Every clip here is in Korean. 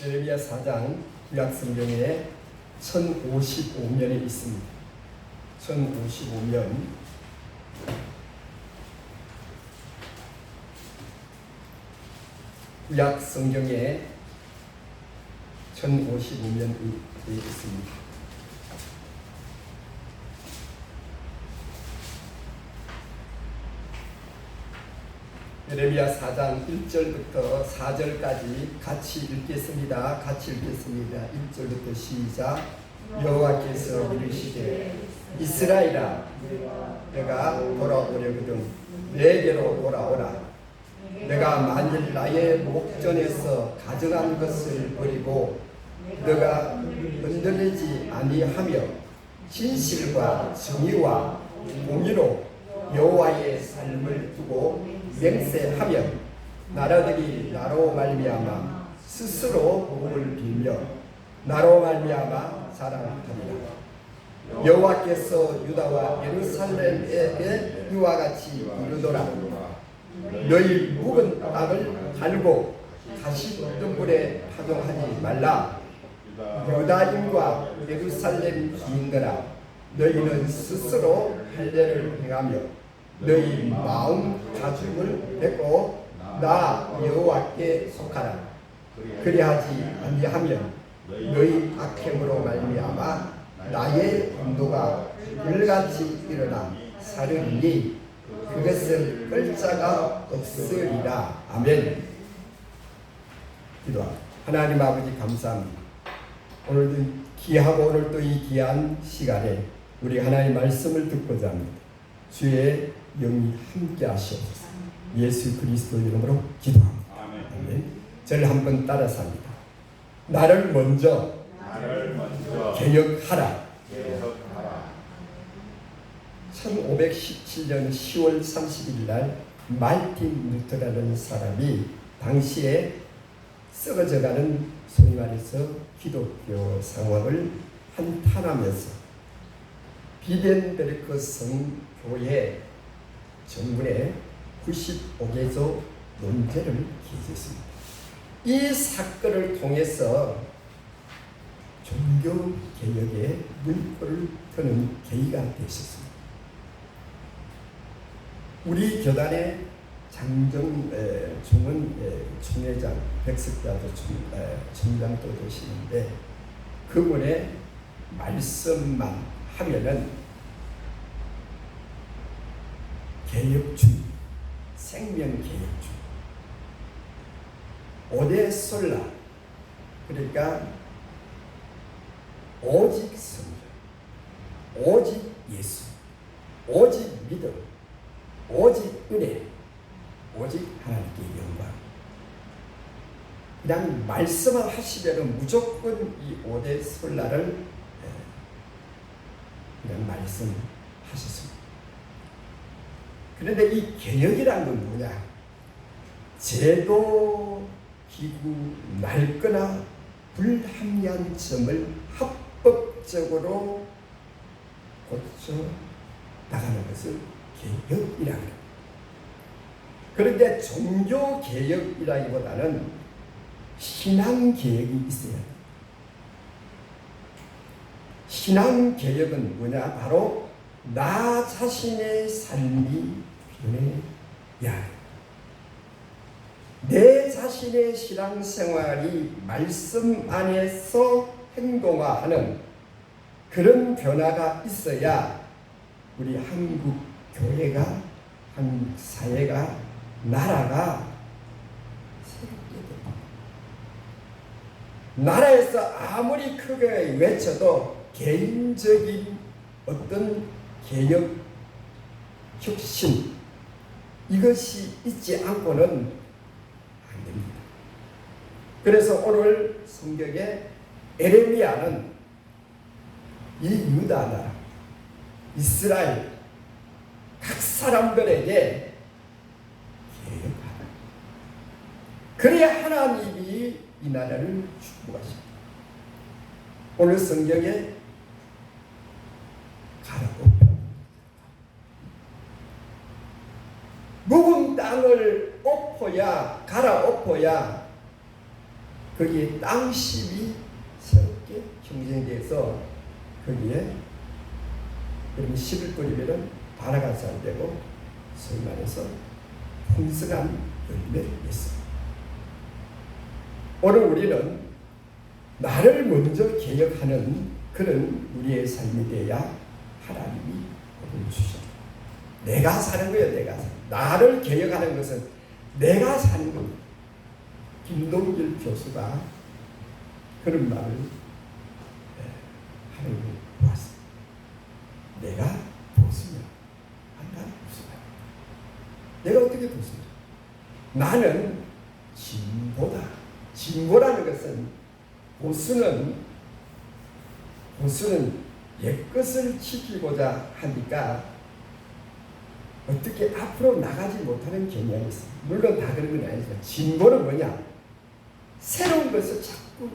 에레미야 4장 구약 성경에 1055면이 있습니다. 1055면 구약 성경에 1055면이 있습니다. 에레미야 4장 1절부터 4절까지 같이 읽겠습니다. 1절부터 시작. 여호와께서 이르시되 이스라엘아 내가 돌아오려거든 내게로 돌아오라. 내가 만일 나의 목전에서 가져간 것을 버리고 너가 흔들리지 아니하며 진실과 정의와 공의로 여호와의 삶을 두고 맹세하며 나라들이 나로 말미암아 스스로 복을 빌며 나로 말미암아 자랑하리라. 여호와께서 유다와 예루살렘에게 이와 같이 이르노라. 너희 묵은 땅을 갈고 가시덤불에 파종하지 말라. 유다인과 예루살렘 주민들아 너희는 스스로 할례를 행하며 너희 마음 가죽을 뱉고 나 여호와께 속하라. 그리하지 아니하면 너희 악행으로 말미암아 나의 분노가 불같이 일어나 사르리니 그것을 끌 자가 없으리라. 아멘. 기도합니다. 하나님 아버지 감사합니다. 오늘도 귀하고 오늘도 이 귀한 시간에 우리 하나님 말씀을 듣고자 합니다. 주의 영이 함께 하시옵소서. 예수 그리스도 이름으로 기도합니다. 아멘. 저를 한번 따라서 합니다. 나를 먼저 개혁하라. 1517년 10월 30일 날 말틴 루터라는 사람이 당시에 썩어져가는 소위 말해서 기독교 상황을 한탄하면서 비덴베르크 성교회 정문에 95개조 논제를 기재했습니다. 이 사건을 통해서 종교개혁의 물꼬를 트는 계기가 되셨습니다. 우리 교단의 장정중은 총회장, 백석자도 총장도 되시는데 그분의 말씀만 하면은 개혁주의, 생명개혁주의, 오대솔라, 그러니까 오직 성령, 오직 예수, 오직 믿음, 오직 은혜, 오직 하나님께 영광. 그냥 말씀을 하시면 무조건 이 오대솔라를 그냥 말씀하셨습니다. 그런데 이 개혁이라는 건 뭐냐? 제도, 기구, 낡거나 불합리한 점을 합법적으로 고쳐 나가는 것을 개혁이라고 합니다. 그런데 종교개혁이라기보다는 신앙개혁이 있어야 합니다. 신앙개혁은 뭐냐? 바로 나 자신의 삶이 변해야 해. 내 자신의 신앙생활이 말씀 안에서 행동화하는 그런 변화가 있어야 우리 한국 교회가, 한국 사회가, 나라가 새롭게 됩니다. 나라에서 아무리 크게 외쳐도 개인적인 어떤 개혁, 혁신 이것이 있지 않고는 안 됩니다. 그래서 오늘 성경에 에레미야는 이 유다 나라, 이스라엘 각 사람들에게 개혁하라. 그래야 하나님이 이 나라를 축복하십니다. 오늘 성경에 가라고 묵은 땅을 엎어야 갈아엎어야 거기에 땅심이 새롭게 형성돼서 거기에 여러분 씨를 뿌리면은 발화가 잘 되고 소위 말해서 풍성한 열매를 맺습니다. 오늘 우리는 나를 먼저 개혁하는 그런 우리의 삶이 돼야 하나님이 복을 주십니다. 내가 사는 거예요. 내가 사는. 나를 개혁하는 것은 내가 사는 겁니다. 김동길 교수가 그런 말을 하는 걸 보았습니다. 내가 보수냐? 나는 보수냐? 내가 어떻게 보수냐? 나는 진보다. 진보라는 것은 보수는 옛것을 지키고자 하니까 어떻게 앞으로 나가지 못하는 경향이 있어요. 물론 다 그런 건 아니지만 진보는 뭐냐? 새로운 것을 자꾸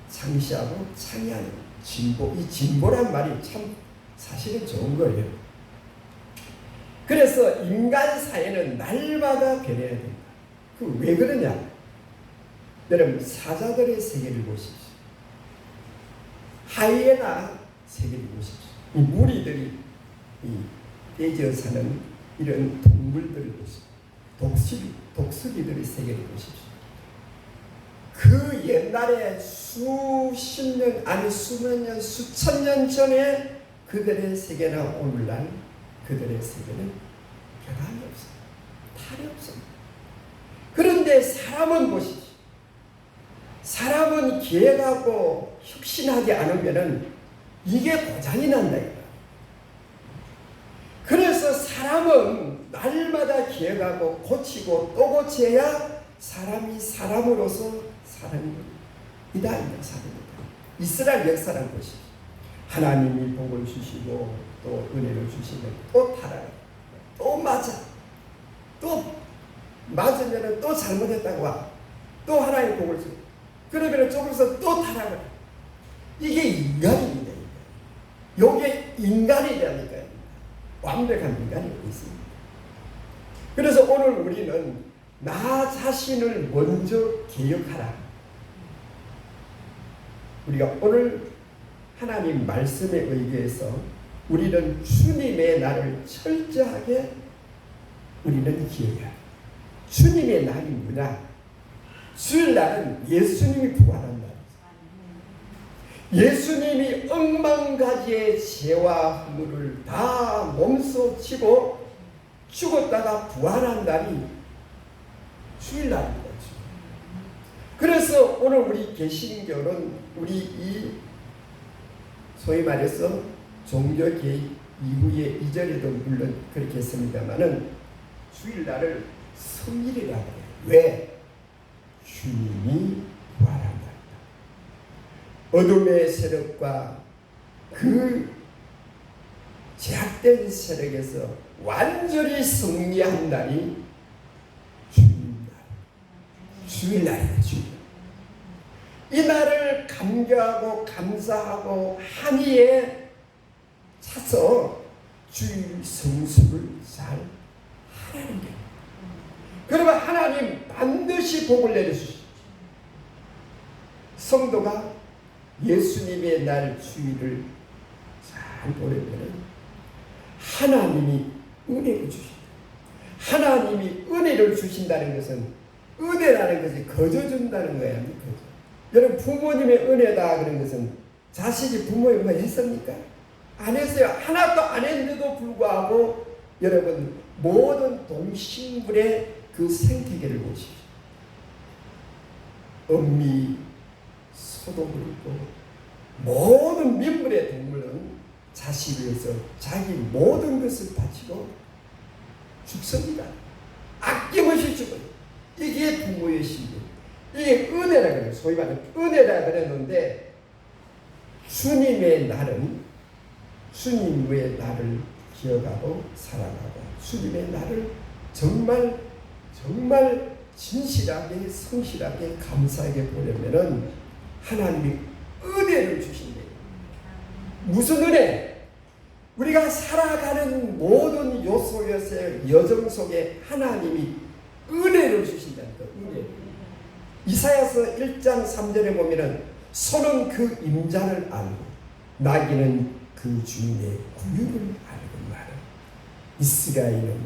창시하고 창의하는 진보. 이 진보란 말이 참 사실은 좋은 거예요. 그래서 인간 사회는 날마다 변해야 된다. 그 왜 그러냐? 여러분 사자들의 세계를 보십시오. 하이에나 세계를 보십시오. 이 무리들이 떼지어 사는 이런 동물들을 보십시오. 독수리들의 세계를 보십시오. 그 옛날에 수십 년 아니 수몇 년 수천 년 전에 그들의 세계나 오늘날 그들의 세계는 변함이 없어요. 탈이 없습니다. 그런데 사람은 보십시오. 사람은 기획하고 혁신하지 않으면은 이게 고장이 난다. 그래서 사람은 날마다 기획하고 고치고 또 고쳐야 사람이 사람으로서 사는 이다. 사람이다. 이스라엘 역사를 보십시오. 하나님이 복을 주시고 또 은혜를 주시면 또 타락, 또 맞아, 또 맞으면 또 잘못했다고 와, 또 하나님 복을 주. 그러면 조금서 또 타락을. 이게 인간입니다. 이게 인간이라니까요. 완벽한 인간이 있습니다. 그래서 오늘 우리는 나 자신을 먼저 개혁하라. 우리가 오늘 하나님 말씀에 의해서 우리는 주님의 날을 철저하게 우리는 기억해야. 주님의 날이 뭐냐? 주일날은 예수님이 부활한 날. 예수님이 억만가지의 죄와 허물을 다 몸소 치고 죽었다가 부활한 날이 주일날입니다. 그래서 오늘 우리 개신교는 우리 이 소위 말해서 종교개혁 이후의 이전에도 물론 그렇게 했습니다만은 주일날을 성일이라고 해요. 왜? 주님이 부활한다. 어둠의 세력과 그 제약된 세력에서 완전히 승리한 날이 주일날. 주일날이다. 주일날. 이 날을 감격하고 감사하고 한의에 차서 주일 성수를 잘 하라는 게. 그러면 하나님 반드시 복을 내려주시죠. 성도가 예수님의 날 주일을 잘 보내면 하나님이 은혜를 주신다. 하나님이 은혜를 주신다는 것은 은혜라는 것이 거저준다는 거야. 거저. 여러분 부모님의 은혜다 그런 것은 자식이 부모의 뭐 했습니까? 안 했어요. 하나도 안 했는데도 불구하고 여러분 모든 동식물의 그 생태계를 보십시오. 어미, 소도 그렇고 모든 민물의 동물은 자식을 위해서 자기 모든 것을 바치고 죽습니다. 아낌없이 죽어요. 이게 부모의 신분. 이게 은혜라 그래요. 소위 말하는 은혜라 그랬는데 주님의 날은 주님의 날을 기억하고 사랑하고 주님의 날을 정말 진실하게 성실하게 감사하게 보려면은 하나님이 은혜를 주신대요. 무슨 은혜? 우리가 살아가는 모든 요소에서의 여정 속에 하나님이 은혜를 주신다니까. 은혜. 이사야서 1장 3절에 보면은 소는 그 임자를 알고 나귀는 그 주인의 구유를 알고 말은 이스라엘은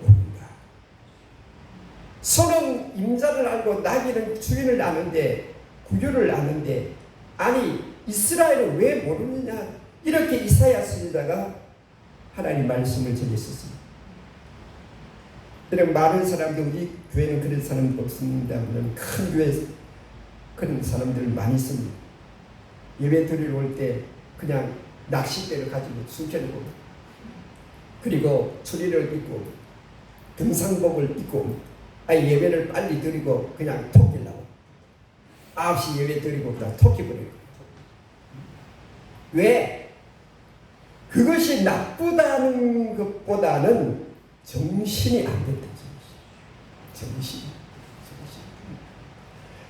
옳은가. 소는 임자를 알고 나귀는 주인을 아는데 구유를 아는데 아니 이스라엘은 왜 모르느냐. 이렇게 이사야 선지자가 하나님 말씀을 전했었습니다. 이런 많은 사람들 우리 교회는 그런 사람 없습니다만 큰 교회 그런 사람들 많이 있습니다. 예배 드리러 올 때 그냥 낚싯대를 가지고 숨겨놓고 그리고 추리를 입고 등산복을 입고 예배를 빨리 드리고 그냥 토끼려고 9시 예배 드리고 그냥 토끼 버리고. 왜? 그것이 나쁘다는 것보다는 정신이 안 됐다. 정신.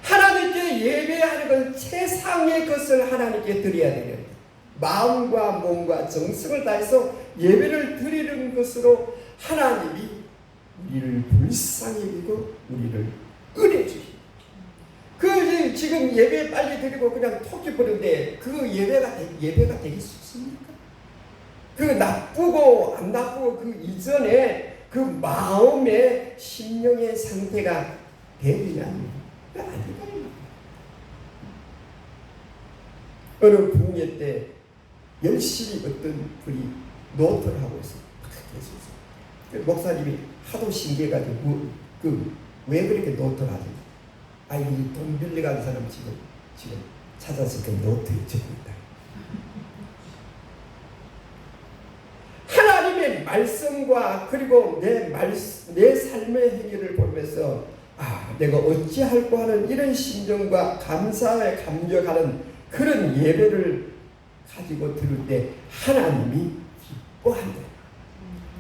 하나님께 예배하는 건 최상의 것을 하나님께 드려야 되는 마음과 몸과 정성을 다해서 예배를 드리는 것으로 하나님이 우리를 불쌍히 여기고 우리를 은혜 주십니다. 그 지금 예배 빨리 드리고 그냥 토끼 보는데 그 예배가 되겠습니까? 그 나쁘고 안 나쁘고 그 이전에 그 마음의 심령의 상태가 되느냐는 아니다. 어느 부흥회 때 열심히 어떤 분이 노트를 하고 있어요. 목사님이 하도 신기해가지고 왜 그렇게 노트를 하지? 이 돈 빌려간 사람 지금 찾아서 그 노트에 적고 있다. 하나님의 말씀과 그리고 내 삶의 행위를 보면서 내가 어찌할꼬 하는 이런 심정과 감사에 감격하는 그런 예배를 가지고 들을 때 하나님이 기뻐한다.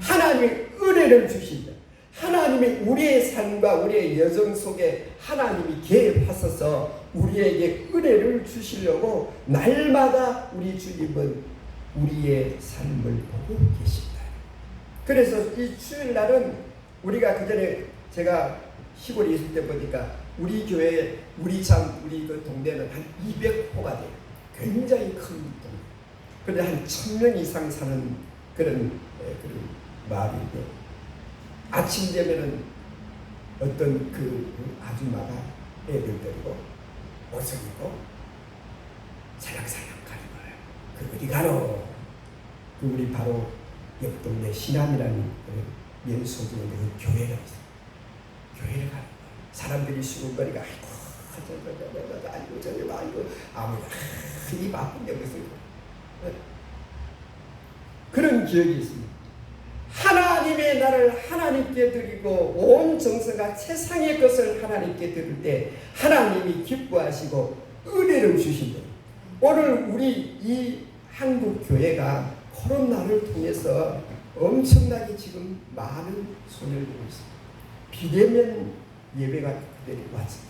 하나님이 은혜를 주신다. 하나님이 우리의 삶과 우리의 여정 속에 하나님이 개입하셔서 우리에게 은혜를 주시려고 날마다 우리 주님은 우리의 삶을 보고 계신다. 그래서 이 주일날은 우리가 그전에 제가 시골에 있을 때 보니까 우리 교회, 우리 그 동네는 한 200호가 돼요. 굉장히 큰 동네. 그런데 한 1000명 이상 사는 그런 마을인데 아침 되면은 어떤 그 아줌마가 애들 데리고 옷을 입고 살랑살랑 가는 거예요. 그 어디 가노? 그 우리 바로 옆 동네 신암이라는 면소주에 그 교회가 있어요. 교회를 가는 거예요. 사람들이 수군거리가 이 바쁜데 무슨 그런 기억이 있습니다. 하나님의 나를 하나님께 드리고 온 정성과 세상의 것을 하나님께 드릴 때 하나님이 기뻐하시고 은혜를 주신다. 오늘 우리 이 한국 교회가 코로나를 통해서 엄청나게 지금 많은 손해를 보고 있습니다. 비대면 예배가 그대로 왔습니다.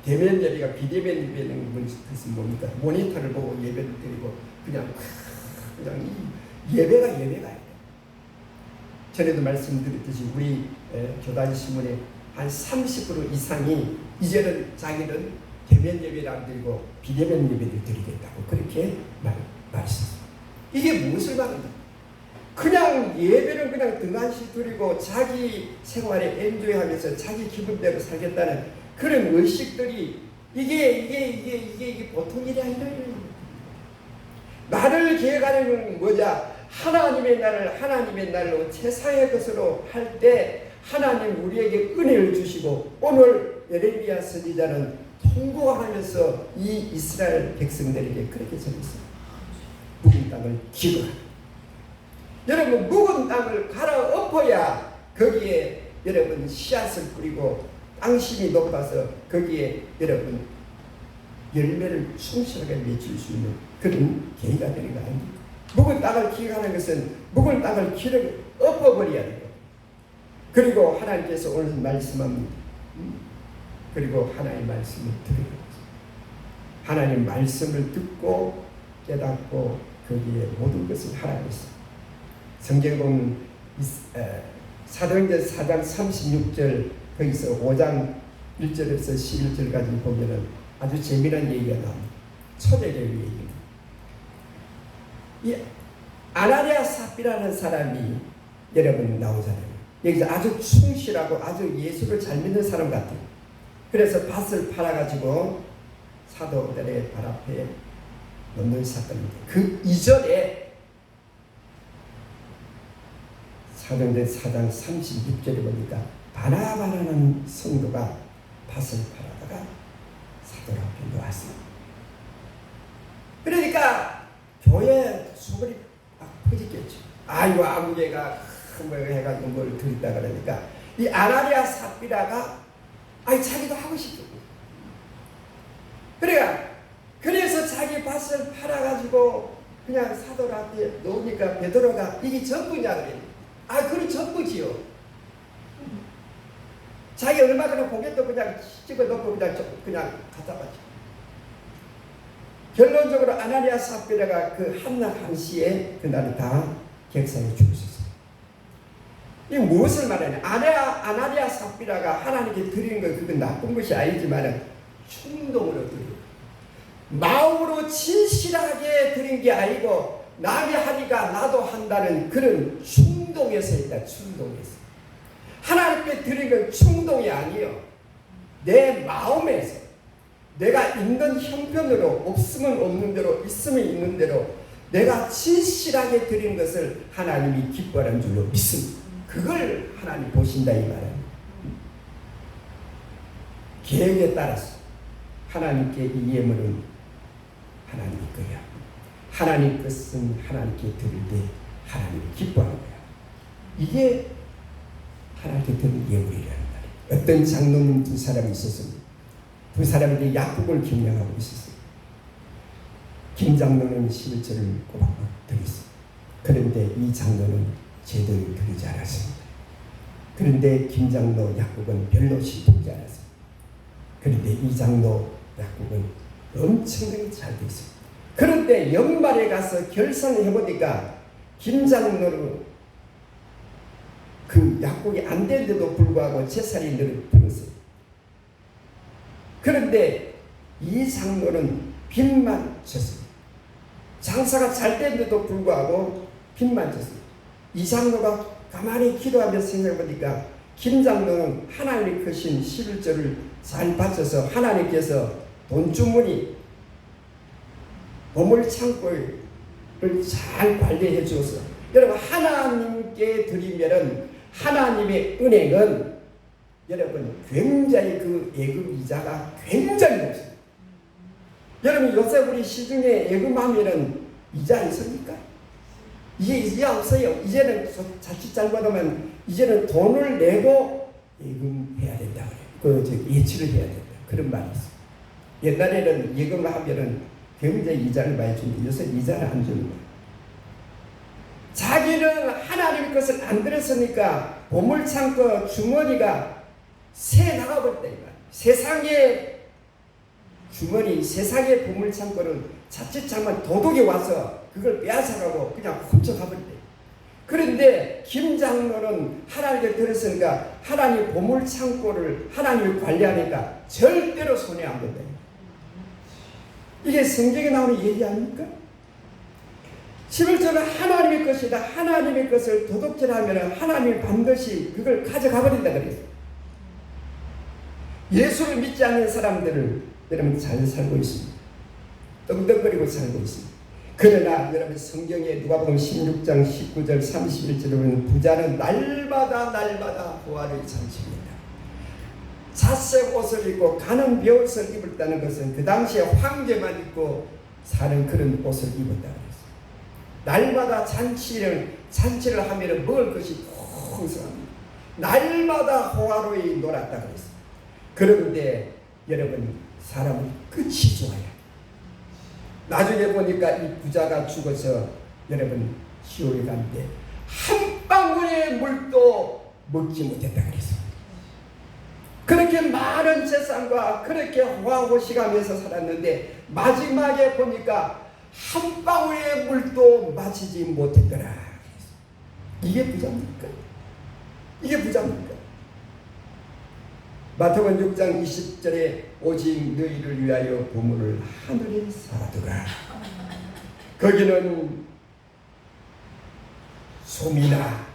대면 예배가 비대면 예배는 뜻은 뭡니까? 모니터를 보고 예배를 드리고 그냥 이 예배가 전에도 말씀드렸듯이 우리 교단 신문에 한 30% 이상이 이제는 자기는 대면 예배를 안 드리고 비대면 예배를 드리겠다고 그렇게 말했습니다. 이게 무엇을 말합니까? 그냥 예배를 그냥 등한시 드리고 자기 생활에 엔조이하면서 자기 기분대로 살겠다는 그런 의식들이 이게 보통 일이 아니라 나를 계획하는 건 뭐냐? 하나님의 날로 세상의 것으로 할 때 하나님 우리에게 은혜를 주시고 오늘 예레미야 선지자는 통곡하면서 이 이스라엘 백성들에게 그렇게 전했어요. 묵은 땅을 기거하라. 여러분 묵은 땅을 갈아엎어야 거기에 여러분 씨앗을 뿌리고 땅심이 높아서 거기에 여러분 열매를 충실하게 맺을 수 있는 그런 계기가 되는 거 아닙니까? 묵은 땅을 기억하는 것은 묵은 땅을 엎어버려야 돼요. 그리고 하나님께서 오늘 말씀합니다. 그리고 하나님의 말씀을 들으는 거죠. 하나님 말씀을 듣고 깨닫고 거기에 모든 것을 하라고 했어요. 성경 보면 사도행전 4장 36절 거기서 5장 1절에서 11절까지 보면은 아주 재미난 얘기가 나옵니다. 초대교회 얘기입니다. 이 아나니아 삽비라는 사람이 여러분 나오잖아요. 여기서 아주 충실하고 아주 예수를 잘 믿는 사람 같아요. 그래서 밭을 팔아가지고 사도들의 발 앞에 놓는 사건입니다. 그 이전에 사도행전 4장 36절에 보니까 바나바라는 성도가 밭을 팔아다가 사도 앞에 놓았습니다. 그러니까 교회 소문이 막 퍼지겠죠. 아이고 아무개가 뭐 해가지고 뭘 드린다 그러니까 이 아나니아 삽비라가 자기도 하고 싶고 그래서 자기 밭을 팔아가지고 그냥 사도한테 놓으니까 베드로가 이게 전부냐 그래. 그건 전부지요. 자기 얼마 전에 고개도 그냥 찍어놓고 그냥 갖다 바쳐. 결론적으로 아나니아 삽비라가 그 한낮 한시에 그날이 다 객사에 죽으셨어요. 이 무엇을 말하냐? 아나니아 삽비라가 하나님께 드리는 건 그건 나쁜 것이 아니지만 충동으로 드리고 마음으로 진실하게 드린 게 아니고 남이 하니까 나도 한다는 그런 충동에서 있다. 충동에서 하나님께 드린 건 충동이 아니에요. 내 마음에서 내가 있는 형편으로 없으면 없는 대로 있으면 있는 대로 내가 진실하게 드린 것을 하나님이 기뻐하는 줄로 믿습니다. 그걸 하나님 보신다 이 말은. 계획에 따라서 하나님께 이 예물은 하나님 거야. 하나님 것은 하나님께 드릴 때 하나님이 기뻐하는 거야. 이게 하나님께 드린 예물이라는 말이에요. 어떤 장로님 두 사람이 있었습니다. 두 사람이 약국을 경영하고 있었어요. 김 장로는 11절을 꼬박꼬박 드렸어요. 그런데 이 장로는 제대로 드리지 않았습니다. 그런데 김 장로 약국은 별로 시키지 않았어요. 그런데 이 장로 약국은 엄청나게 잘 돼 있어요. 그런데 연말에 가서 결산을 해보니까 김 장로는 그 약국이 안 되는데도 불구하고 재산이 늘었어요. 그런데 이 장로는 빚만 졌어요. 장사가 잘 되는데도 불구하고 빚만 졌어요. 이 장로가 가만히 기도하면서 생각해보니까 김 장로는 하나님의 크신 11절을 잘 바쳐서 하나님께서 돈 주머니 보물창고를 잘 관리해 주어서 여러분 하나님께 드리면은 하나님의 은행은 여러분 굉장히 그 예금 이자가 굉장히 높습니다. 여러분 요새 우리 시중에 예금하면은 이자 있습니까? 이제 이자 없어요. 이제는 자칫 잘못하면 이제는 돈을 내고 예금해야 된다 그래요. 예치를 해야 된다. 그런 말이 있어요. 옛날에는 예금을 하면은 굉장히 이자를 많이 주는데 요새 이자를 안 주는 거예요. 자기는 하나님 것을 안 들었으니까 보물창고 주머니가 새 나가버렸다 이 말. 세상의 주머니, 세상의 보물창고는 자칫 잘못 도둑이 와서 그걸 빼앗아가고 그냥 훔쳐가버렸대. 그런데 김 장로는 하나님께 들었으니까 하나님 보물창고를 하나님이 관리하니까 절대로 손해 안 본다. 이게 성경에 나오는 얘기 아닙니까? 11절은 하나님의 것이다. 하나님의 것을 도둑질하면 하나님이 반드시 그걸 가져가 버린다 그랬어요. 예수를 믿지 않는 사람들을 여러분 잘 살고 있습니다. 떵떵거리고 살고 있습니다. 그러나 여러분 성경에 누가복음 16장 19절 31절에 보면 부자는 날마다 보화를 잔치입니다. 잣색 옷을 입고 가는 벼옷을 입었다는 것은 그 당시에 황제만 입고 사는 그런 옷을 입었다 그랬어요. 날마다 잔치를 하면 먹을 것이 풍성합니다. 날마다 호화로이 놀았다 그랬어요. 그런데 여러분 사람은 끝이 좋아요. 나중에 보니까 이 부자가 죽어서 여러분 시오에 갔는데 한 방울의 물도 먹지 못했다 그랬어요. 그렇게 많은 재산과 그렇게 호화호식하면서 살았는데 마지막에 보니까 한 방울의 물도 마시지 못했더라. 이게 부자입니까? 이게 부자입니까? 마태복음 6장 20절에 오직 너희를 위하여 보물을 하늘에 쌓아두라. 거기는 솜이나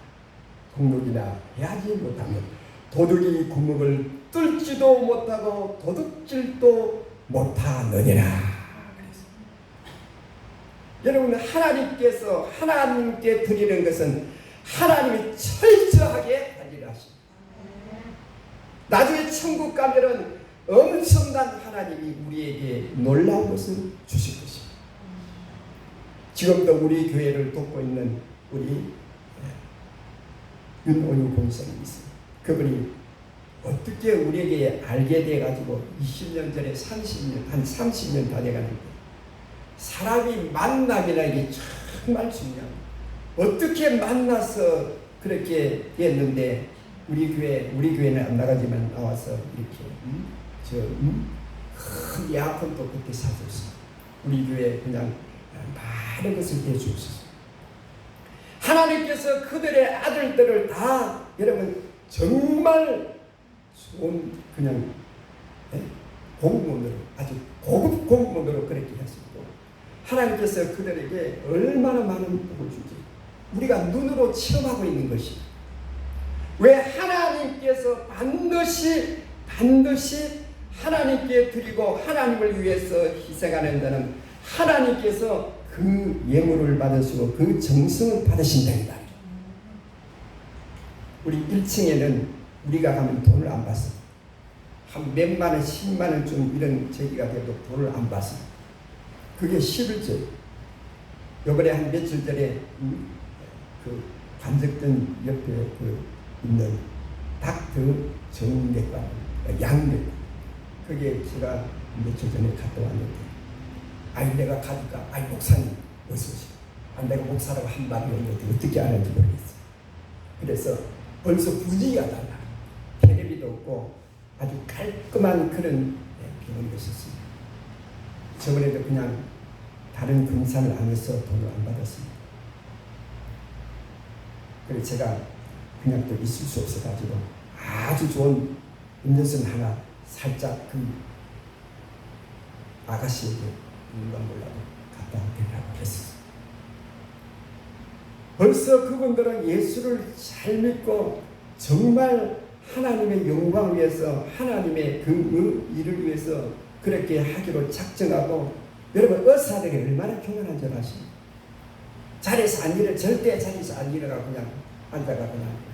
동록이나 해하지 못하면 도둑이 구멍을 뚫지도 못하고 도둑질도 못하느니라. 여러분, 하나님께서 하나님께 드리는 것은 하나님이 철저하게 관리를 하십니다. 나중에 천국 가면은 엄청난 하나님이 우리에게 놀라운 것을 주실 것입니다. 지금도 우리 교회를 돕고 있는 우리 윤온유 공사님이 있습니다. 그분이 어떻게 우리에게 알게 돼가지고 20년 전에 30년, 한 30년 다 돼가는데 사람이 만남이라는 게 정말 중요합니다. 어떻게 만나서 그렇게 됐는데 우리 교회는 안 나가지만 나와서 이렇게 큰 예약원도 그때 사줬어요. 우리 교회 그냥 많은 것을 해주셨어요. 하나님께서 그들의 아들들을 다 여러분 정말 좋은 그냥 공무원으로 아주 고급 공무원으로 그렇게 했었고 하나님께서 그들에게 얼마나 많은 복을 주지 우리가 눈으로 체험하고 있는 것이 왜 하나님께서 반드시 하나님께 드리고 하나님을 위해서 희생하는 자는 하나님께서 그 예물을 받으시고 그 정성을 받으신다. 우리 1층에는 우리가 가면 돈을 안 받습니다. 한 몇만 원, 10만 원쯤 이런 제기가 돼도 돈을 안 받습니다. 그게 11절. 요번에 한 며칠 전에 그 관적전 옆에 그 있는 닥터 정맥과 양맥 그게 제가 며칠 전에 갔다 왔는데 아니 내가 가니까 아니 목사님 어서 오시오. 내가 목사라고 한 말이 없는데 어떻게 아는지 모르겠어요. 그래서 벌써 분위기가 달라. 텔레비도 없고 아주 깔끔한 그런 병원이 있었습니다. 저번에도 그냥 다른 금산을 안 해서 돈을 안 받았습니다. 그래서 제가 그냥 또 있을 수 없어가지고 아주 좋은 음료수 하나 살짝 그 아가씨에게 물건 몰라도 갖다 드리라고 했어요. 벌써 그분들은 예수를 잘 믿고 정말 하나님의 영광을 위해서 하나님의 그 일을 위해서 그렇게 하기로 작정하고 여러분 의사들이 얼마나 교만한 줄 아십니까? 자리에서 안 일어 절대 자리에서 안 일어나고 그냥 앉아가 그냥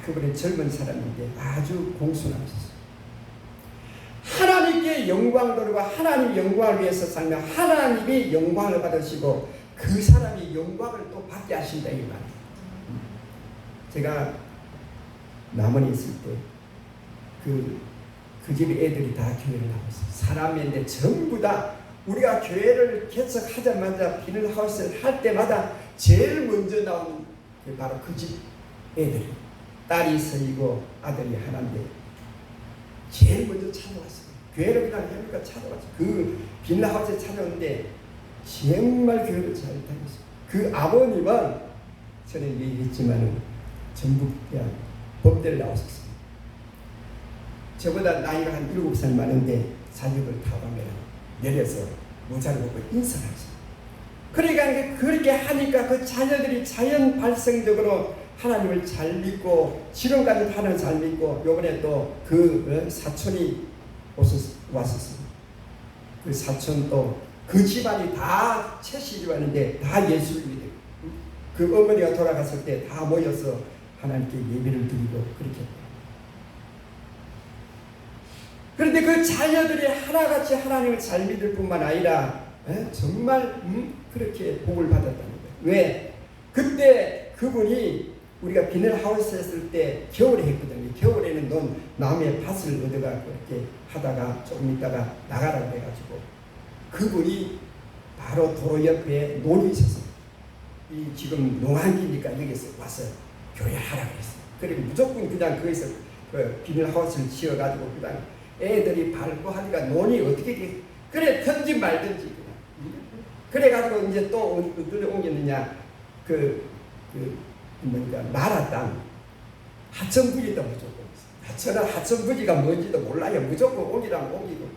그분은 젊은 사람인데 아주 공손하셨어요. 하나님께 영광을 돌리고 하나님 영광을 위해서 살면 하나님이 영광을 받으시고 그 사람이 영광을 또 받게 하신다 이 말이에요. 제가 남원에 있을 때 그 집의 애들이 다 교회를 나왔어요. 사람인데 전부 다 우리가 교회를 개척하자마자 비닐하우스를 할 때마다 제일 먼저 나오는 게 바로 그 집 애들이 딸이 서이고 아들이 하나인데 제일 먼저 찾아왔어요. 교회를 그냥 해니까 찾아왔어요. 그 비닐하우스에 찾아오는데 정말 교회를 잘 다녔어요. 그 아버님은 전에 얘기했지만 전북 대학 법대를 나왔었어요. 저보다 나이가 한 7살 많은데 자격을 다 가면 내려서 모자를 보고 인사를 했어요. 그러니까 그렇게 하니까 그 자녀들이 자연 발생적으로 하나님을 잘 믿고 지금까지 하나님을 잘 믿고 요번에 또 그 사촌이 왔었습니다. 그 사촌도 그 집안이 다 채식이 왔는데 다 예수를 믿어요. 그 어머니가 돌아갔을 때 다 모여서 하나님께 예배를 드리고 그렇게. 그런데 그 자녀들이 하나같이 하나님을 잘 믿을 뿐만 아니라 정말 그렇게 복을 받았다는 거예요. 왜? 그때 그분이 우리가 비닐하우스 했을 때 겨울에 했거든요. 겨울에는 넌 남의 밭을 얻어가 그렇게 하다가 조금 있다가 나가라고 해가지고 그분이 바로 도로 옆에 논이 있었어요. 이 지금 농한기니까 여기서 와서 교회 하라고 했어요. 그리고 무조건 그냥 거기서 그 비닐하우스를 지어가지고 그냥 애들이 밟고 하니까 논이 어떻게 돼? 그래 던지 말든지 그냥. 그래가지고 이제 또 어디로 옮겼느냐 뭔가 나라 땅 하천구리다 무조건 저는 하천부지가 뭔지도 몰라요. 무조건 오기랑 오기고.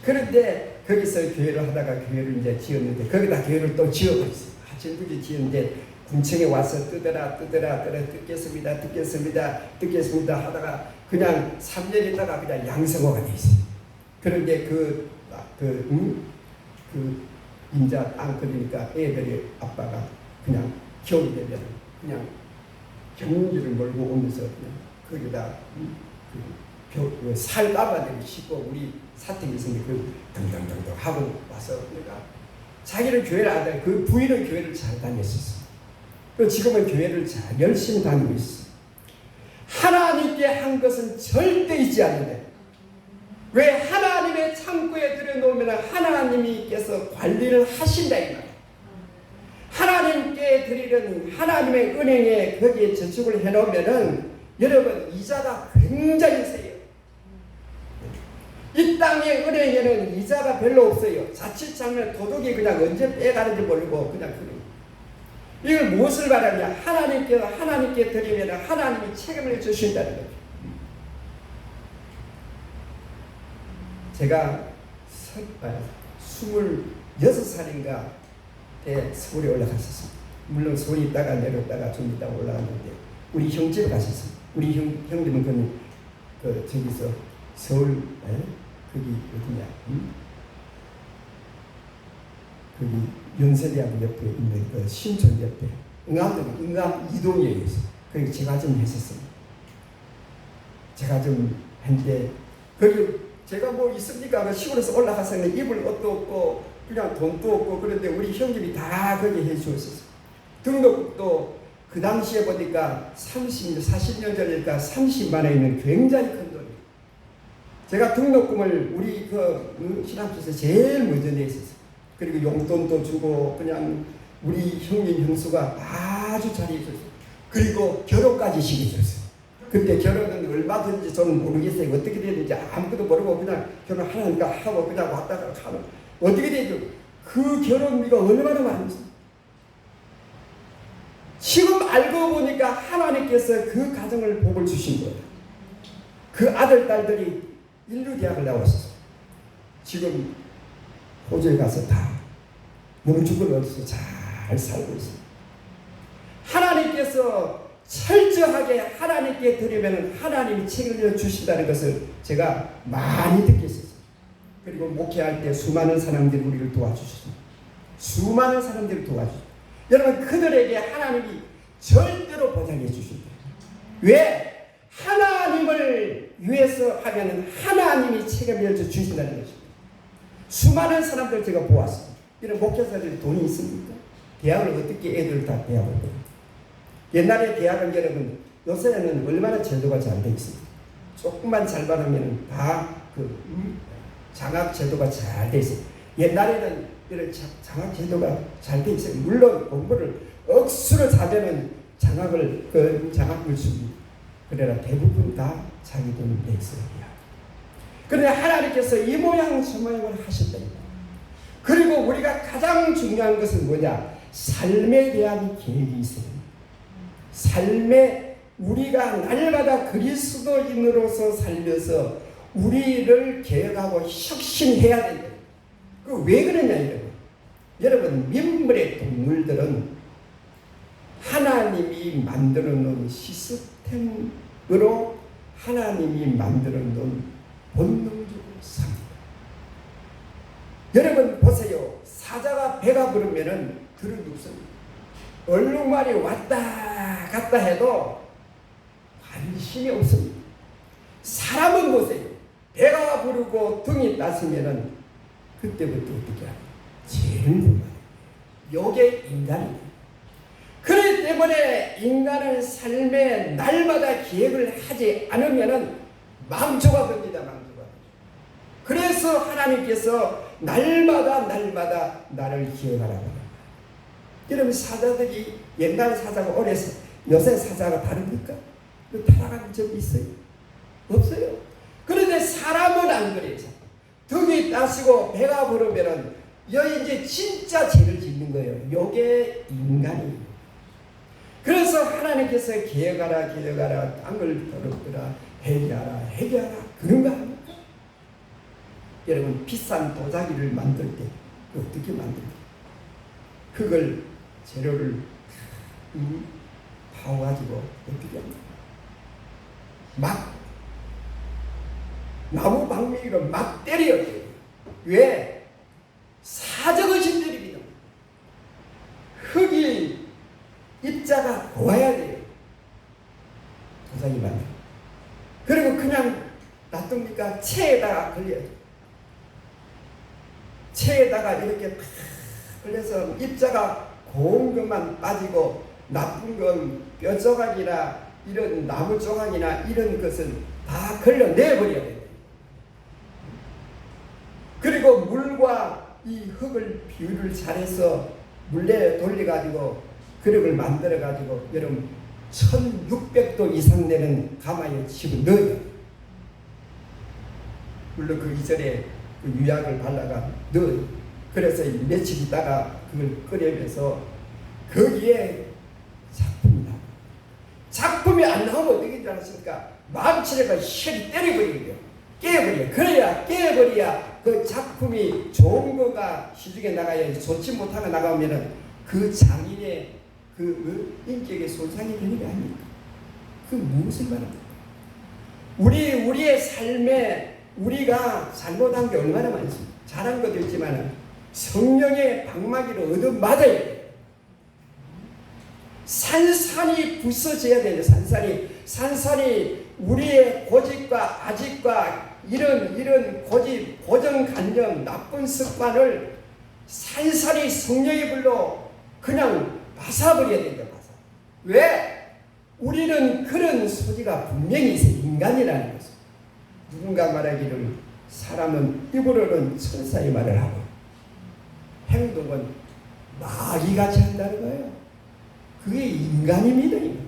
그런데 거기서 교회를 하다가 교회를 이제 지었는데 거기다 교회를 또 지어버렸어요. 하천부지 지었는데 군청에 와서 뜯어라 듣겠습니다 하다가 그냥 3년 있다가 그냥 양성호가 돼 있어요. 그런데 인자 땅 그러니까 애들이 아빠가 그냥 겨울이 되면 그냥 경운기를 몰고 오면서 그냥 거기다 살 까마귀를 싣고 우리 사택이 있으니 그 등등등등 하고 와서 내가 자기는 교회를 안 다니고 그 부인은 교회를 잘 다녔었어. 그리고 지금은 교회를 잘 열심히 다니고 있어. 하나님께 한 것은 절대 잊지 않는데 왜 하나님의 창고에 들여놓으면 하나님께서 관리를 하신다 이 말이야. 하나님께 드리는 하나님의 은행에 거기에 저축을 해놓으면은 여러분 이자가 굉장히 세요. 이 땅의 은행에는 이자가 별로 없어요. 자칫하면 도둑이 그냥 언제 빼가는지 모르고 그냥 그래요. 이걸 무엇을 말하냐? 하나님께 드리면 하나님이 책임을 주신다는 거죠. 제가 26살인가 때 서울에 올라갔었습니다. 물론 서울에 있다가 내려다가 좀 있다가 올라갔는데 우리 형 집에 갔었습니다. 우리 형님은 저기서 서울 거기 어디냐? 거기 연세대학교 옆에 있는 그 신촌 옆에 응암 이동에 있어. 거기 제가 좀 했었습니다. 제가 좀 했는데 거기 제가 뭐 있습니까? 시골에서 올라가서 입을 옷도 없고 그냥 돈도 없고 그런데 우리 형님이 다 거기 해주었었어요. 등록도 그 당시에 보니까 40년 전이니까 30만 원이면 굉장히 큰 돈이에요. 제가 등록금을 우리 신학교에서 제일 먼저 냈었어요. 그리고 용돈도 주고 그냥 우리 형님 형수가 아주 잘해줬어요. 그리고 결혼까지 시켜줬어요. 그때 결혼은 얼마든지 저는 모르겠어요. 어떻게 되는지 아무것도 모르고 그냥 결혼하니까 하고 그냥 왔다가 가는 어떻게 되죠? 그 결혼비가 얼마나 많은지 지금 알고 보니까 하나님께서 그 가정을 복을 주신 거예요. 그 아들 딸들이 인류대학을 나왔어요. 지금 호주에 가서 다 영주권 얻어서 잘 살고 있어요. 하나님께서 철저하게 하나님께 드리면 하나님이 책임져 주신다는 것을 제가 많이 듣겠어요. 그리고 목회할 때 수많은 사람들이 우리를 도와주셨습니다. 수많은 사람들을 도와주셨습니다. 여러분 그들에게 하나님이 절대로 보장해 주신다. 왜? 하나님을 위해서 하면 하나님이 책임져 주신다는 것입니다. 수많은 사람들 제가 보았습니다. 이런 목회자들이 돈이 있습니까? 대학을 어떻게 애들 다 대학을 보요? 옛날에 대학은 여러분 요새는 얼마나 제도가 잘 돼 있습니다. 조금만 잘 받으면 다 장학 제도가 잘 돼 있어요. 옛날에는 이런 장학 제도가 잘 돼 있어요. 물론 공부를 억수로 잘하면 장학을 주고 그래라 대부분 다 자기 돈을 내서 해야. 그런데 하나님께서 이 모양 저 모양을 하셨다. 그리고 우리가 가장 중요한 것은 뭐냐? 삶에 대한 계획이 있어요. 삶에 우리가 날마다 그리스도인으로서 살면서 우리를 계획하고 혁신해야 된다. 왜 그러냐 여러분 민물의 동물들은 하나님이 만들어 놓은 시스템으로 하나님이 만들어 놓은 본능적으로 삽니다. 여러분 보세요. 사자가 배가 부르면은 들을 없습니다. 얼룩말이 왔다 갔다 해도 관심이 없습니다. 사람은 보세요. 배가 부르고 등이 따스면은 그때부터 어떻게 하냐? 제일 궁금해요. 요게 인간입니다. 그렇기 때문에 인간은 삶에 날마다 계획을 하지 않으면은 망조가 됩니다. 망조가. 그래서 하나님께서 날마다 나를 기억하라고 합니다. 여러분 사자들이 옛날 사자가 어려서 요새 사자가 다릅니까? 타락한 적이 있어요? 없어요. 그런데 사람은 안 그래요. 등이 따시고 배가 부르면은 여기 이제 진짜 죄를 짓는 거예요. 요게 인간이에요. 그래서 하나님께서 기억하라 땅을 더럽더라 회개하라 회개하라 그런 거 아닙니까? 여러분 비싼 도자기를 만들 때 어떻게 만듭니까? 그걸 재료를 파가지고 어떻게 합니까? 막 나무 방망이로 막 때려야 돼요. 왜? 사적의 신들입니다. 흙이 입자가 고와야 돼요. 도자기 만들. 그리고 그냥 놔둡니까? 체에다가 걸려요. 체에다가 이렇게 팍 걸려서 입자가 고운 것만 빠지고 나쁜 건 뼈 조각이나 이런 나무 조각이나 이런 것은 다 걸려내버려야 돼요. 그리고 물과 이 흙을 비율을 잘해서 물레에 돌려가지고 그릇을 만들어가지고 여러분 1600도 이상 되는 가마에 집어넣어요. 물론 그 이전에 그 유약을 발라가 넣어요. 그래서 며칠 있다가 그걸 끓여면서 거기에 작품이 나와요. 작품이 안 나오면 어떻게 줄 아십니까? 망치레가 쉘이 때려버리고요. 깨버려요. 그래야 깨버려야 그 작품이 좋은 거가 시중에 나가야지 좋지 못하게 나가면은 그 장인의 그 인격에 손상이 되는 게 아닙니까? 그 무엇을 말합니까? 우리의 삶에 우리가 잘못한 게 얼마나 많습니까? 잘한 것도 있지만 성령의 방망이로 얻어맞아야 돼요. 산산이 부서져야 돼요. 산산이 우리의 고집과 아집과 이런 고집, 고정관념, 나쁜 습관을 산산이 성령의 불로 그냥 바사버려야 된다. 왜? 우리는 그런 소리가 분명히 있어요. 인간이라는 것은. 누군가 말하기를 사람은 입으로는 천사의 말을 하고 행동은 마귀같이 한다는 거예요. 그게 인간입니다.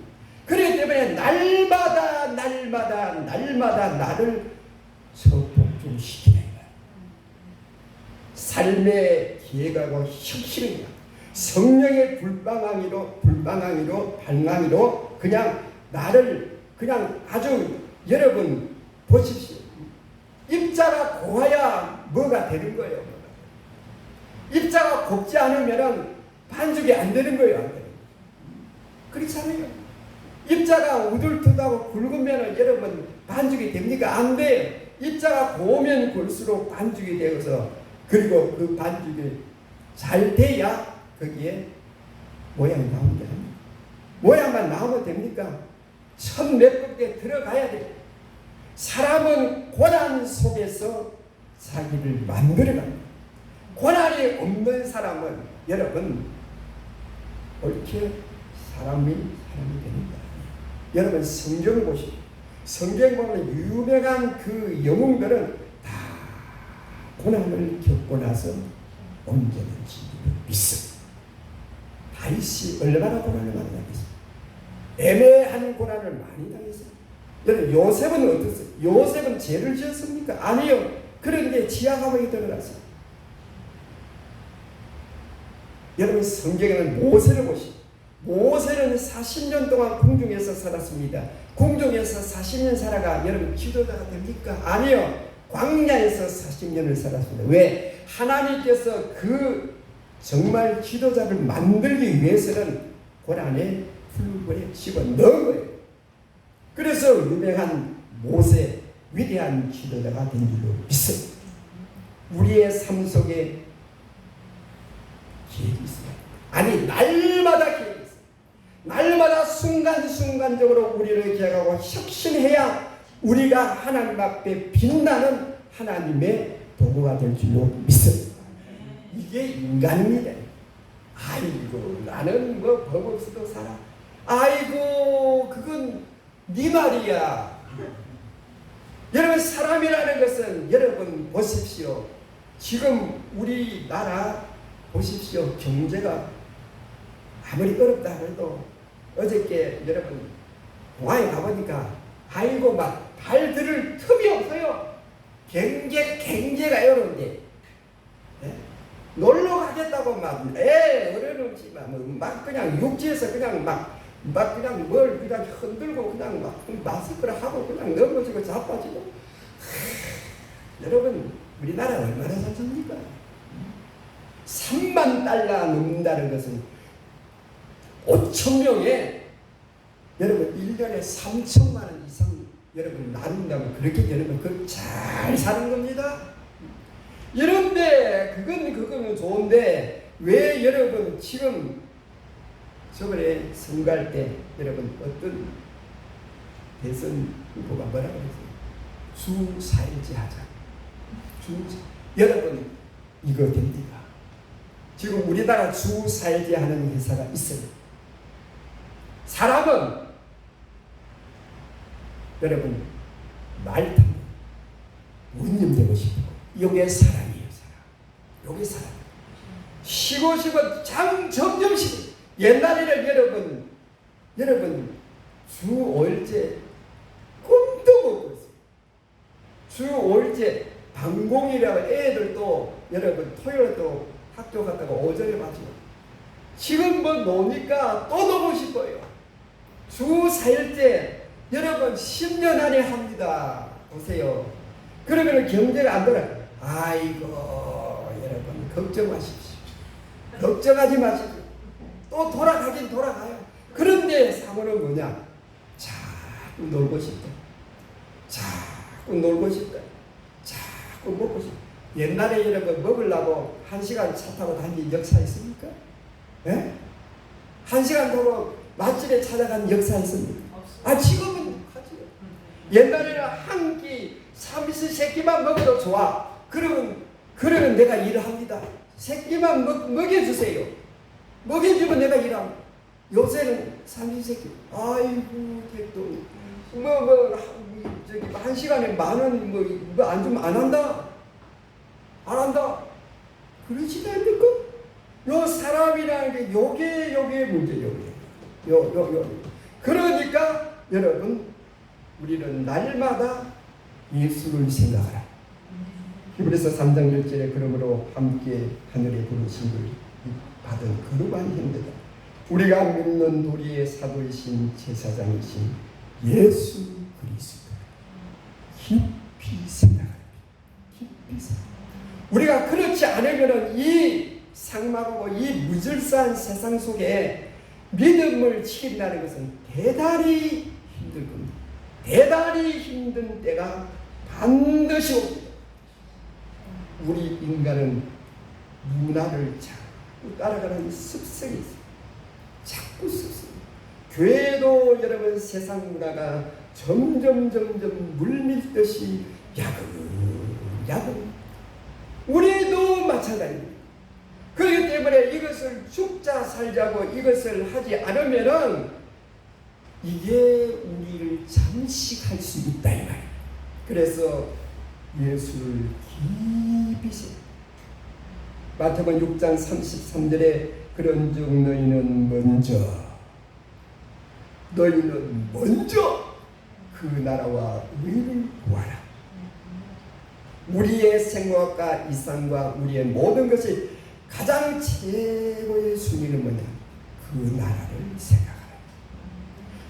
그렇기 때문에 날마다 나를 적복시키는 거예요. 삶의 기회가고 혁신이야. 성령의 방망이로 그냥 나를 그냥 아주 여러분 보십시오. 입자가 고와야 뭐가 되는 거예요. 입자가 곱지 않으면 반죽이 안 되는 거예요. 안 되는 거예요. 그렇잖아요. 입자가 우둘투다고 굵으면 여러분 반죽이 됩니까? 안 돼요. 입자가 고우면 골수록 반죽이 되어서 그리고 그 반죽이 잘 돼야 거기에 모양이 나오는 게 아닙니다. 모양만 나오면 됩니까? 천몇 곡에 들어가야 돼요. 사람은 고난 속에서 자기를 만들어갑니다. 고난이 없는 사람은 여러분 옳게 사람이 됩니다. 여러분 성경을 보십시오. 성경 보면 유명한 그 영웅들은 다 고난을 겪고 나서 언제든지 믿습니다. 다윗이 얼마나 고난을 많이 당했어요. 애매한 고난을 많이 당했어요. 여러분 요셉은 어땠어요? 요셉은 죄를 지었습니까? 아니요. 그런데 지하 감옥에 들어갔어요. 여러분 성경에는 모세를 보시죠. 모세는 40년 동안 궁중에서 살았습니다. 궁중에서 40년 살아가 여러분 지도자가 됩니까? 아니요. 광야에서 40년을 살았습니다. 왜? 하나님께서 그 정말 지도자를 만들기 위해서는 고난에 풀물에 집어넣은 거예요. 그래서 유명한 모세 위대한 지도자가 된 줄로 믿습니다. 우리의 삶 속에 기획이 있습니다. 아니 날마다 기획이 있습니다. 날마다 순간순간적으로 우리를 기억하고 혁신해야 우리가 하나님 앞에 빛나는 하나님의 도구가 될 줄로 믿습니다. 이게 인간입니다. 아이고 나는 뭐 법 없이도 살아. 아이고 그건 네 말이야. 여러분 사람이라는 것은 여러분 보십시오. 지금 우리나라 보십시오. 경제가 아무리 어렵다 해도 어저께 여러분 공항에 가보니까 아이고 막 발 들을 틈이 없어요. 경제가 어려운데 네? 놀러 가겠다고 막 어려움지만 막 그냥 육지에서 그냥 막 막 그냥 뭘 그냥 흔들고 그냥 막 마스크를 하고 그냥 넘어지고 자빠지고. 여러분 우리나라 얼마나 잘 삽니까? 3만 달러 넘는다는 것은 5천 명에 여러분 1년에 3천만 원 이상 여러분 나눈다면 그렇게 여러분 그 잘 사는 겁니다. 이런데 그거는 좋은데 왜 여러분 지금 저번에 선거할 때 여러분 어떤 대선 후보가 뭐라고 그랬어요? 주 4일제 하자. 여러분 이거 됩니까? 지금 우리나라 주 4일제 하는 회사가 있어요. 사람은 여러분 말 타고 운념되고 싶고 요게 사람이에요. 사람. 요게 사람. 쉬고 점점 쉬고 옛날에는 여러분 주 5일제 꿈도 못 꿨어요. 주 5일제 방공이라고 애들도 여러분 토요일도 학교 갔다가 오전에 마치고 지금 뭐 노니까 또 놀고 싶어요. 주 4일째 여러분 10년 안에 합니다. 보세요. 그러면 경제가 안 돌아. 아이고 여러분 걱정 마십시오. 걱정하지 마시고 또 돌아가긴 돌아가요. 그런데 사고는 뭐냐? 자꾸 놀고 싶다. 자꾸 놀고 싶다. 자꾸 먹고 싶다. 옛날에 여러분 먹으려고 1시간 차 타고 다닌 역사 있습니까? 예? 1시간 타고 맛집에 찾아간 역사 있습니까? 지금은 하지. 옛날에는 한 끼 삼시세끼만 먹어도 좋아. 그러면 내가 일을 합니다. 새끼만 먹여주세요. 먹여주면 내가 일합니다. 요새는 삼시세끼. 아이고 됐더니 저기 1시간에 10,000원 뭐 안 주면 안 한다. 안 한다. 그러지도 않습니까? 요 사람이라는 게 요게 문제예요. 요. 그러니까 여러분 우리는 날마다 예수를 생각하라. 히브리서 3장 1절에 그러므로 함께 하늘에 부르심을 받은 거룩한 형제다. 우리가 믿는 도리의 사도이신 제사장이신 예수 그리스도 깊이 생각하라. 깊이 생각하라. 우리가 그렇지 않으면 이 삭막하고 이 무질서한 세상 속에 믿음을 지킨다는 것은 대단히 힘들 겁니다. 대단히 힘든 때가 반드시 옵니다. 우리 인간은 문화를 자꾸 따라가는 습성이 있어요. 자꾸 습성. 교회도 여러분 세상 문화가 점점 물밀듯이 야금. 우리도 마찬가지입니다. 그렇기 때문에 이것을 죽자 살자고 이것을 하지 않으면은 이게 우리를 잠식할 수 있다 이 말이에요. 그래서 예수를 깊이 생각합니다. 마태복음 6장 33절에 그런즉 너희는 먼저 그 나라와 의를 구하라. 우리의 생각과 이상과 우리의 모든 것이 가장 최고의 순위는 뭐냐? 그 나라를 생각하라.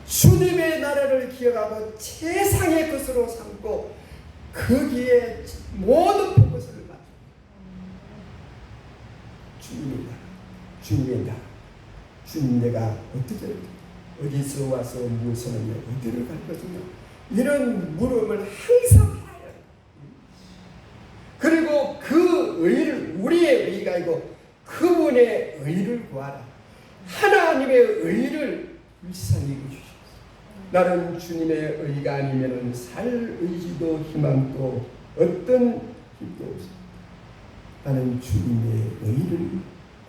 주님의 나라를 기억하고 최상의 것으로 삼고 거기에 모든 포커스를 맞춰. 주님의 나라. 주님 내가 어떻게 어디서 와서 무엇을 하며 어디를 갈 것이냐 이런 물음을 항상 해야 해요. 그리고 그 의를 우리의 의가 아니고 그분의 의를 구하라. 하나님의 의를 불쌍히 여기주십시오. 나는 주님의 의가 아니면 살 의지도 희망도 어떤 힘도 없습니다. 나는 주님의 의를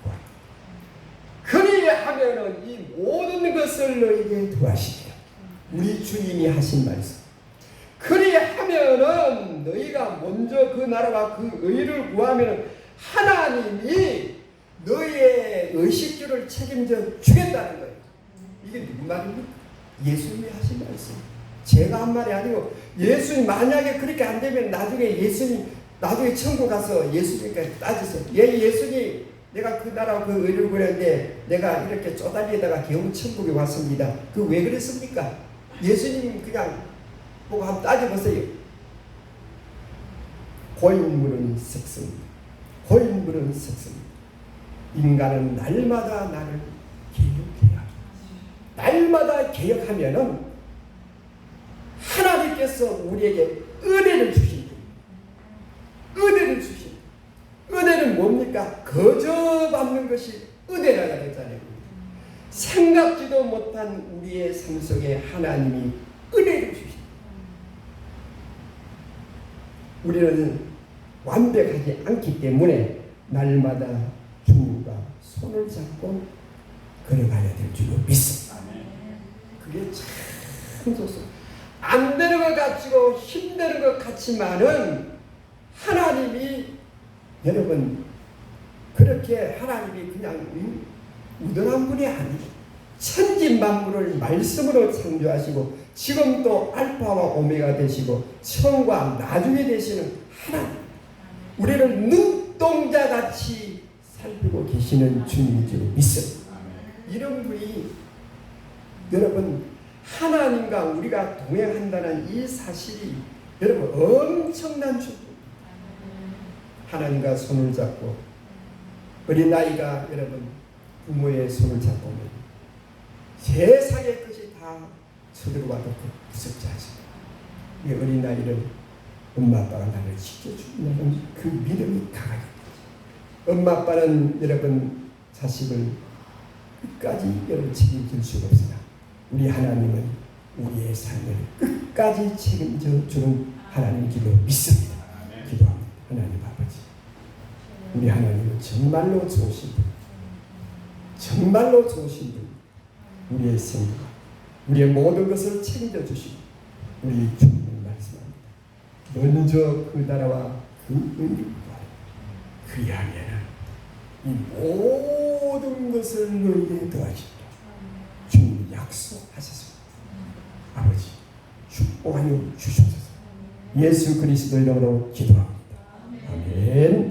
구하라. 그리하면은 이 모든 것을 너에게 더하시리라. 우리 주님이 하신 말씀. 그리하면은 너희가 먼저 그 나라와 그 의를 구하면은 하나님이 너희의 의식주를 책임져 주겠다는 거예요. 이게 누구 말입니까? 예수님이 하신 말씀. 제가 한 말이 아니고 예수님 만약에 그렇게 안 되면 나중에 천국 가서 예수님께 따지세요. 예수님 내가 그 나라 그 의를 구했는데 내가 이렇게 쪼달리다가 겨우 천국에 왔습니다. 그 왜 그랬습니까? 예수님 그냥 보고 한번 따져보세요. 고인물은 썩습니다. 고인물은 썩습니다. 인간은 날마다 나를 개혁해야 합니다. 날마다 개혁하면은 하나님께서 우리에게 은혜를 주신다. 은혜를 주신다. 은혜는 뭡니까? 거저 받는 것이 은혜라고 했잖아요. 생각지도 못한 우리의 삶 속에 하나님이 은혜를 주신다. 우리는 완벽하지 않기 때문에 날마다 주님과 손을 잡고 걸어가야 될 줄로 믿습니다. 그게 참 좋습니다. 안 되는 것 같지고 힘드는 것 같지만은 하나님이 여러분 그렇게 하나님이 그냥 우둔한 분이 아니죠. 천지만물을 말씀으로 창조하시고 지금 또 알파와 오메가 되시고 처음과 나중에 되시는 하나님, 우리를 눈동자같이 살피고 계시는 주님인 줄 믿습니다. 이런 분이 여러분 하나님과 우리가 동행한다는 이 사실이 여러분 엄청난 축복. 하나님과 손을 잡고 어린아이가 여러분 부모의 손을 잡고 세상의 것이 다 쳐들어와도 무섭지 않습니다. 이 어린아이를 엄마 아빠가 나를 지켜준다는 그 믿음이 강하게 엄마 아빠는 여러분 자식을 끝까지 여러분 책임질 수가 없으나 우리 하나님은 우리의 삶을 끝까지 책임져 주는 하나님 길로 믿습니다. 기도합니다. 하나님 아버지, 우리 하나님은 정말로 좋으신 분, 정말로 좋으신 분, 우리의 생각, 우리의 모든 것을 책임져 주시고 우리 주님을 말씀합니다. 먼저 그 나라와 그 의를 구하라. 그리하면 이 모든 것을 너희에게 더하시리라. 주님 약속하셨습니다. 아버지 축복하여 주시옵소서. 예수 그리스도 이름으로 기도합니다. 아멘.